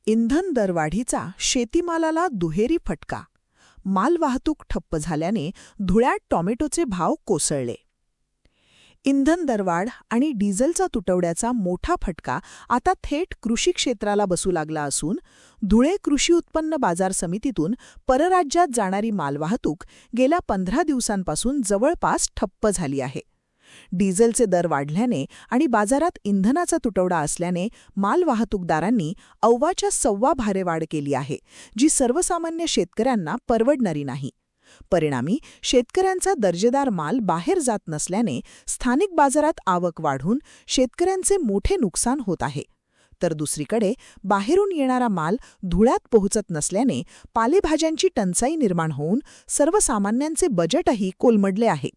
इंधन दरवाढीचा शेतीमालाला दुहेरी फटका. मालवाहतूक ठप्प झाल्याने धुळ्यात टॉमॅटोचे भाव कोसळले. इंधन दरवाढ आणि डिझेलचा तुटवड्याचा मोठा फटका आता थेट कृषी क्षेत्राला बसू लागला असून धुळे कृषी उत्पन्न बाजार समितीतून परराज्यात जाणारी मालवाहतूक गेल्या 15 दिवसांपासून जवळपास ठप्प झाली आहे. डिझेलचे दर वाढल्याने आणि बाजारात इंधनाचा तुटवडा असल्याने मालवाहतूकदारांनी अव्वाच्या सव्वा भारेवाढ केली आहे, जी सर्वसामान्य शेतकऱ्यांना परवडणारी नाही. परिणामी शेतकऱ्यांचा दर्जेदार माल बाहेर जात नसल्याने स्थानिक बाजारात आवक वाढून शेतकऱ्यांचे मोठे नुकसान होत आहे. तर दुसरीकडे बाहेरून येणारा माल धुळ्यात पोहोचत नसल्याने पालेभाज्यांची टंचाई निर्माण होऊन सर्वसामान्यांचे बजेटही कोलमडले आहे.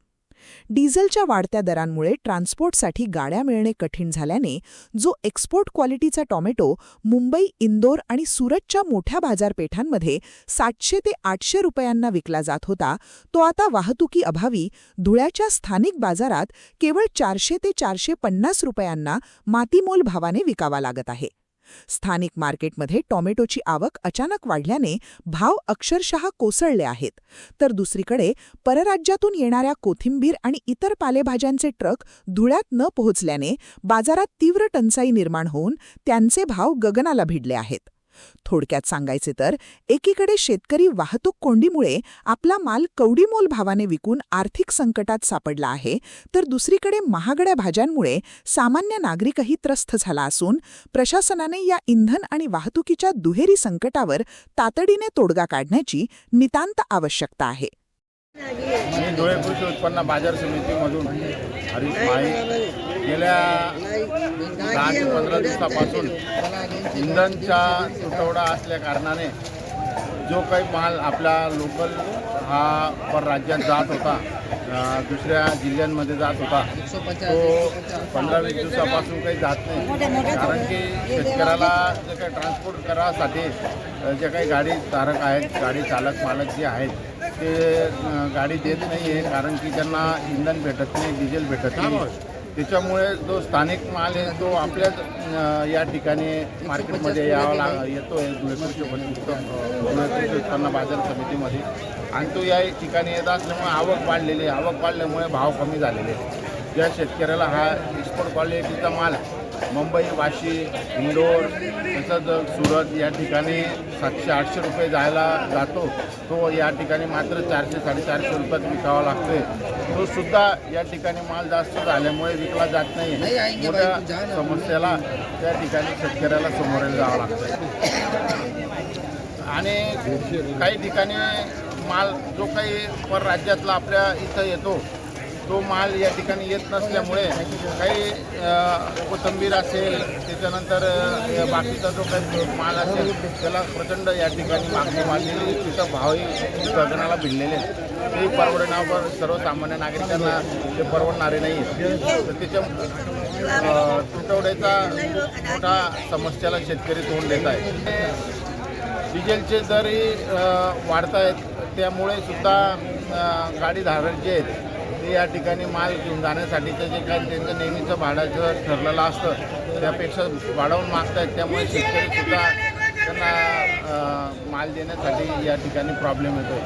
डिझेलच्या वाढत्या दरांमुळे ट्रान्सपोर्टसाठी गाड्या मिळणे कठीण झाल्याने जो एक्सपोर्ट क्वालिटीचा टॉमॅटो मुंबई, इंदोर आणि सुरतच्या मोठ्या बाजारपेठांमध्ये 700 ते 800 रुपयांना विकला जात होता, तो आता वाहतुकीअभावी धुळ्याच्या स्थानिक बाजारात केवळ 400 ते 450 रुपयांना मातीमोल भावाने विकावा लागत आहे. स्थानिक मार्केटमध्ये टॉमॅटोची आवक अचानक वाढल्याने भाव अक्षरशः कोसळले आहेत. तर दुसरीकडे परराज्यातून येणाऱ्या कोथिंबीर आणि इतर पालेभाज्यांचे ट्रक धुळ्यात न पोहोचल्याने बाजारात तीव्र टंचाई निर्माण होऊन त्यांचे भाव गगनाला भिडले आहेत. थोडक्यात सांगायचे तर एकीकडे शेतकरी वाहतूक कोंडीमुळे आपला माल कवडीमोल भावाने विकून आर्थिक संकटात सापडला आहे, तर दुसरीकडे महागड्या भाज्यांमुळे सामान्य नागरिकही त्रस्त झाला असून प्रशासनाने या इंधन आणि वाहतुकीच्या दुहेरी संकटावर तातडीने तोडगा काढण्याची नितांत आवश्यकता आहे. मी धुळे कृषी उत्पन्न बाजार समितीमधून हरीश माळी गेल्या 10 ते 15 दिवसापासून इंधनचा तुटवडा असल्या कारणाने जो काही माल आपला लोकल हा परराज्यात जात होता, दुसऱ्या जिल्ह्यांमध्ये जात होता, तो 15-20 दिवसापासून काही जात नाही. कारण की शेतकऱ्याला जे काही ट्रान्सपोर्ट करासाठी जे काही गाडी धारक आहेत, गाडी चालक मालक जे आहेत, ते गाडी देत नाही आहे. कारण की त्यांना इंधन भेटत नाही, डिझेल भेटत नाही. त्याच्यामुळे जो स्थानिक माल आहे तो आपल्याच या ठिकाणी मार्केटमध्ये येतो आहे धुळे कृषी उत्पन्न बाजार समितीमध्ये, आणि तो या ठिकाणी येत असल्यामुळे आवक वाढलेली आहे. आवक वाढल्यामुळे भाव कमी झालेले आहे. ज्या शेतकऱ्याला हा एक्सपोर्ट क्वालिटीचा माल मुंबई, वाशी, इंदोर तसंच सुरत या ठिकाणी 700-800 रुपये जायला जातो, तो या ठिकाणी मात्र 400-450 रुपयात विकावा लागतोय. तो सुद्धा या ठिकाणी माल जास्त झाल्यामुळे विकला जात नाही. मोठ्या समस्येला त्या ठिकाणी शेतकऱ्याला सामोरे जावं लागतं. आणि काही ठिकाणी माल जो काही परराज्यातला आपल्या इथं येतो, तो माल या ठिकाणी येत नसल्यामुळे काही कोथिंबीर असेल, त्याच्यानंतर बाकीचा जो काही माल असेल त्याला प्रचंड या ठिकाणी मागणी वाढलेली, तिथं भावही गगनाला भिडलेले आहेत. ते परवडण्यावर सर्वसामान्य नागरिकांना ते परवडणारे नाही. तर त्याच्या तुटवड्याचा मोठा समस्येला शेतकरी तोंड देत आहे. डिझेलचे दरही वाढत आहेत, त्यामुळे सुद्धा गाडीधारक जे आहेत ते या ठिकाणी माल घेऊन जाण्यासाठीचं जे काही त्यांचं नेहमीचं भाड्याचं ठरलेलं असतं त्यापेक्षा वाढवून मागत आहेत. त्यामुळे शेतकरीसुद्धा त्यांना माल देण्यासाठी या ठिकाणी प्रॉब्लेम येतो.